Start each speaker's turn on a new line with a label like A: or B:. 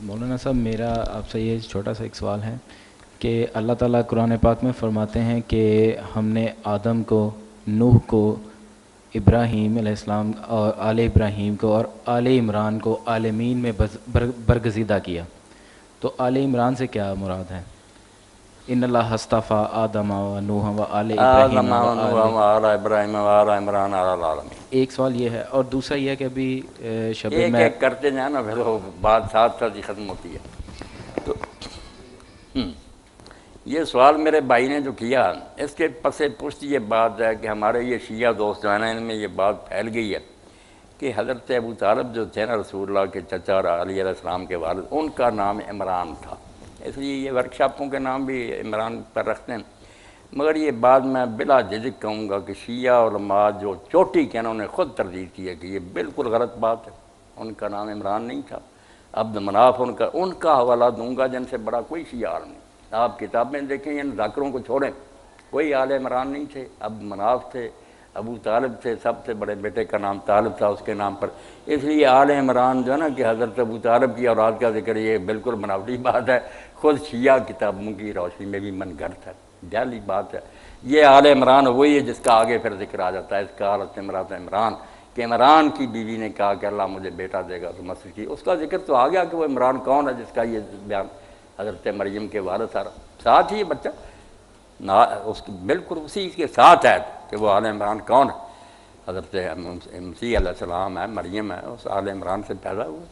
A: مولانا صاحب میرا آپ سے یہ چھوٹا سا ایک سوال ہے کہ اللہ تعالیٰ قرآن پاک میں فرماتے ہیں کہ ہم نے آدم کو، نوح کو، ابراہیم علیہ السلام اور آل ابراہیم کو اور آل عمران کو عالمین میں برگزیدہ کیا، تو آل عمران سے کیا مراد ہے؟ ان اللہ اصطفیٰ آدم و نوح و آل ابراہیم
B: آدم
A: و
B: و نوح
A: آل،
B: و آل ابراہیم و آل عمران علی العالمین.
A: ایک سوال یہ ہے، اور دوسرا یہ ہے کہ ابھی شب
B: ایک
A: میں
B: ایک کرتے جائیں نا پھر وہ بات ساتھ ساتھ ہی ختم ہوتی ہے. تو یہ سوال میرے بھائی نے جو کیا، اس کے پس پشت یہ بات ہے کہ ہمارے یہ شیعہ دوست جو ہیں نا، ان میں یہ بات پھیل گئی ہے کہ حضرت ابو طالب جو تھے نا رسول اللہ کے چچا اور علی علیہ السلام کے والد، ان کا نام عمران تھا. اس لیے یہ ورکشاپوں کے نام بھی عمران پر رکھتے ہیں. مگر یہ بات میں بلا جھجک کہوں گا کہ شیعہ علماء جو چوٹی کے انہوں نے خود تردید کی ہے کہ یہ بالکل غلط بات ہے. ان کا نام عمران نہیں تھا. عبد مناف ان کا حوالہ دوں گا جن سے بڑا کوئی شیعہ عالم نہیں. آپ کتابیں دیکھیں، ان ذاکروں کو چھوڑیں، کوئی آل عمران نہیں تھے. عبد مناف تھے، ابو طالب تھے، سب سے بڑے بیٹے کا نام طالب تھا اس کے نام پر. اس لیے آل عمران جو ہے نا کہ حضرت ابو طالب کی اولاد کا ذکر، یہ بالکل بناوٹی بات ہے. خود شیعہ کتابوں کی روشنی میں بھی من گھڑت ہے، جعلی بات ہے. یہ آل عمران وہی ہے جس کا آگے پھر ذکر آ جاتا ہے، اس کا حالت امرات عمران، کہ عمران کی بیوی نے کہا کہ اللہ مجھے بیٹا دے گا تو مسیح کی. اس کا ذکر تو آ گیا کہ وہ عمران کون ہے جس کا یہ بیان حضرت مریم کے والد سارا ساتھ ہی بچہ اس بالکل اسی کے ساتھ ہے کہ وہ آل عمران کون ہے. حضرت مسیح علیہ السلام ہے، مریم ہے، اس آل عمران سے پیدا ہوئے.